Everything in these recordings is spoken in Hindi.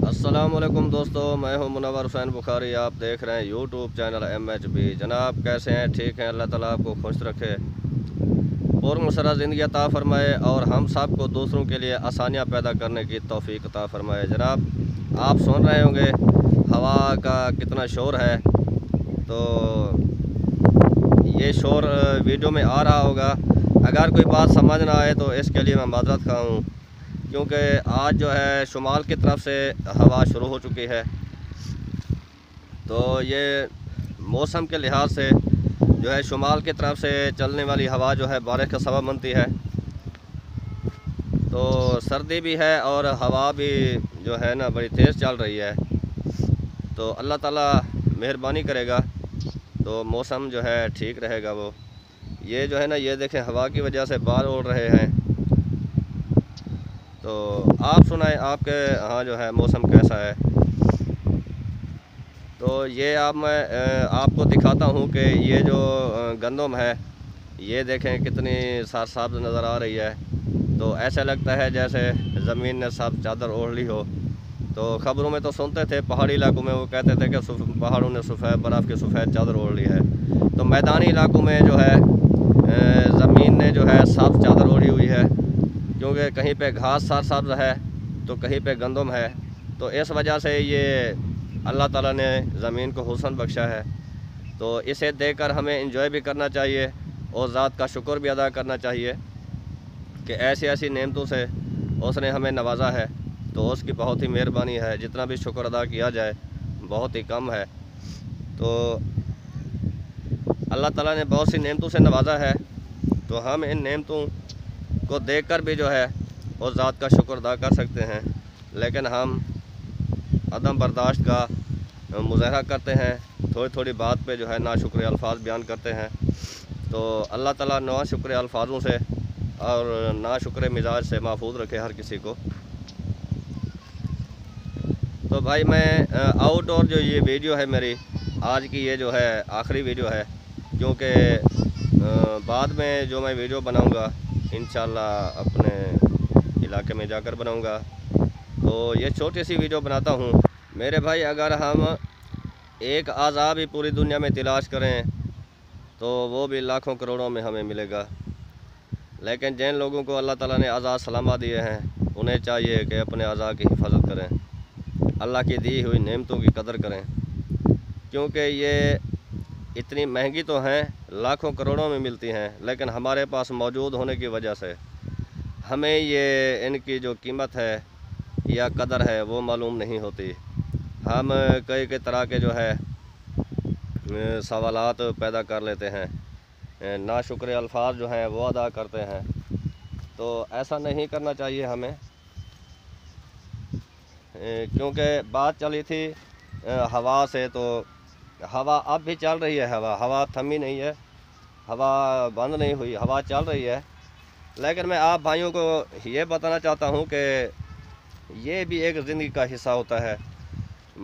अस्सलामुअलैकुम दोस्तों, मैं हूं मुनव्वर हुसैन बुखारी। आप देख रहे हैं यूट्यूब चैनल MHB। जनाब कैसे हैं? ठीक हैं। अल्लाह ताला आपको खुश रखे, पुरमसरा ज़िंदगी अता फ़रमाए और हम सब को दूसरों के लिए आसानियां पैदा करने की तौफीक अता फ़रमाए। जनाब आप सुन रहे होंगे हवा का कितना शोर है, तो ये शोर वीडियो में आ रहा होगा। अगर कोई बात समझ ना आए तो इसके लिए मैं माज़रत खा हूँ, क्योंकि आज जो है शुमाल की तरफ से हवा शुरू हो चुकी है। तो ये मौसम के लिहाज से जो है शुमाल की तरफ से चलने वाली हवा जो है बारिश का सबब बनती है। तो सर्दी भी है और हवा भी जो है ना बड़ी तेज़ चल रही है। तो अल्लाह ताला मेहरबानी करेगा तो मौसम जो है ठीक रहेगा। वो ये जो है ना, ये देखें हवा की वजह से बाल उड़ रहे हैं। तो आप सुनाएं, आपके यहाँ जो है मौसम कैसा है? तो ये मैं आपको दिखाता हूँ कि ये जो गंदम है, ये देखें कितनी साफ नज़र आ रही है। तो ऐसा लगता है जैसे ज़मीन ने साफ चादर ओढ़ ली हो। तो ख़बरों में तो सुनते थे पहाड़ी इलाकों में वो कहते थे कि पहाड़ों ने सफ़ेद बर्फ़ की सफ़ेद चादर ओढ़ ली है। तो मैदानी इलाकों में जो है ज़मीन ने जो है साफ चादर ओढ़ी हुई है, क्योंकि कहीं पे घास सब्ज़ है तो कहीं पे गंदम है। तो इस वजह से ये अल्लाह ताला ने ज़मीन को हुस्न बख्शा है। तो इसे देखकर हमें एंजॉय भी करना चाहिए और ज़ात का शुक्र भी अदा करना चाहिए कि ऐसी ऐसी नेमतों से उसने हमें नवाजा है। तो उसकी बहुत ही मेहरबानी है, जितना भी शुक्र अदा किया जाए बहुत ही कम है। तो अल्लाह ताला ने बहुत सी नेमतों से नवाजा है, तो हम इन नेमतों को देखकर भी जो है उस ज़ात का शुक्र अदा कर सकते हैं। लेकिन हम अदम बर्दाश्त का मुज़ाहरा करते हैं, थोड़ी थोड़ी बात पे जो है नाशुक्र अल्फाज बयान करते हैं। तो अल्लाह ताला नाशुक्र अल्फाजों से और नाशुक्र मिजाज से महफूज रखे हर किसी को। तो भाई मैं आउटडोर जो ये वीडियो है मेरी आज की, ये जो है आखिरी वीडियो है, क्योंकि बाद में जो मैं वीडियो बनाऊंगा इंशाल्लाह अपने इलाके में जाकर बनाऊंगा। तो ये छोटी सी वीडियो बनाता हूँ मेरे भाई। अगर हम एक आज़ाब ही पूरी दुनिया में तलाश करें तो वो भी लाखों करोड़ों में हमें मिलेगा। लेकिन जिन लोगों को अल्लाह ताला ने आज़ाद सलामा दिए हैं, उन्हें चाहिए कि अपने आज़ाद की हिफाजत करें, अल्लाह की दी हुई नेमतों की कदर करें, क्योंकि ये इतनी महंगी तो हैं, लाखों करोड़ों में मिलती हैं, लेकिन हमारे पास मौजूद होने की वजह से हमें ये इनकी जो कीमत है या कदर है वो मालूम नहीं होती। हम कई कई तरह के जो है सवालात पैदा कर लेते हैं, नाशुक्र अल्फाज जो हैं वो अदा करते हैं। तो ऐसा नहीं करना चाहिए हमें, क्योंकि बात चली थी हवा से। तो हवा अब भी चल रही है, हवा थमी नहीं है, हवा बंद नहीं हुई, हवा चल रही है। लेकिन मैं आप भाइयों को ये बताना चाहता हूँ कि ये भी एक ज़िंदगी का हिस्सा होता है।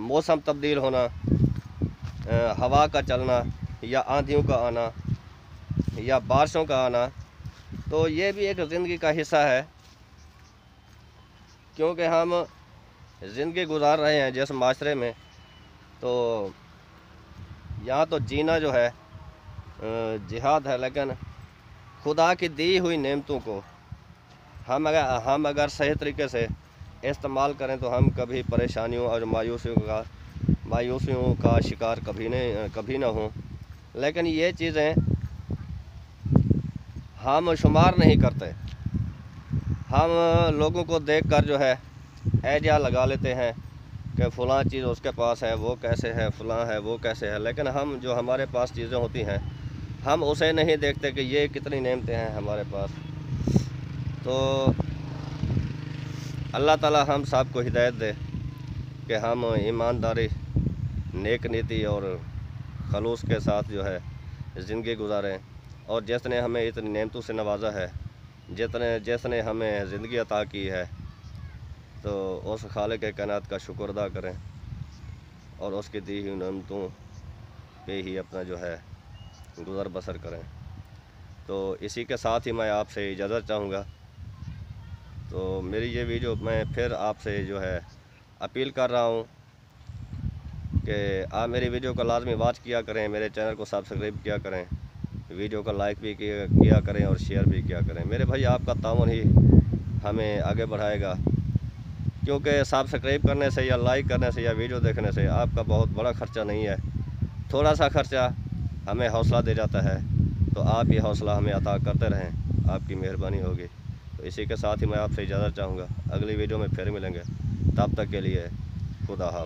मौसम तब्दील होना, हवा का चलना या आंधियों का आना या बारिशों का आना, तो ये भी एक ज़िंदगी का हिस्सा है। क्योंकि हम ज़िंदगी गुजार रहे हैं जिस माशरे में, तो यहाँ तो जीना जो है जिहाद है। लेकिन खुदा की दी हुई नेमतों को हम अगर सही तरीके से इस्तेमाल करें तो हम कभी परेशानियों और मायूसियों का शिकार कभी ना हों। लेकिन ये चीज़ें हम शुमार नहीं करते। हम लोगों को देखकर जो है एजा लगा लेते हैं कि फ़लाँ चीज़ उसके पास है, वो कैसे है, फ़लाँ है वो कैसे है। लेकिन हम जो हमारे पास चीज़ें होती हैं हम उसे नहीं देखते कि ये कितनी नेमतें हैं हमारे पास। तो अल्लाह ताला हम सब को हिदायत दे कि हम ईमानदारी, नेक नीति और खलूस के साथ जो है ज़िंदगी गुजारें। और जिसने हमें इतनी नेमतों से नवाजा है, जिसने हमें ज़िंदगी अता की है, तो उस खालिक के कायनात का शुक्र अदा करें और उसकी दी हुई नेमतों पे ही अपना जो है गुज़र बसर करें। तो इसी के साथ ही मैं आपसे इजाज़त चाहूँगा। तो मेरी ये वीडियो मैं फिर आपसे जो है अपील कर रहा हूँ कि आप मेरी वीडियो को लाजमी वॉच किया करें, मेरे चैनल को सब्सक्राइब किया करें, वीडियो को लाइक भी किया करें और शेयर भी किया करें। मेरे भाई आपका ताउन ही हमें आगे बढ़ाएगा, क्योंकि सब्सक्राइब करने से या लाइक करने से या वीडियो देखने से आपका बहुत बड़ा ख़र्चा नहीं है, थोड़ा सा ख़र्चा हमें हौसला दे जाता है। तो आप ये हौसला हमें अता करते रहें, आपकी मेहरबानी होगी। तो इसी के साथ ही मैं आपसे इजाज़त चाहूँगा, अगली वीडियो में फिर मिलेंगे, तब तक के लिए खुदा हाफ़िज़।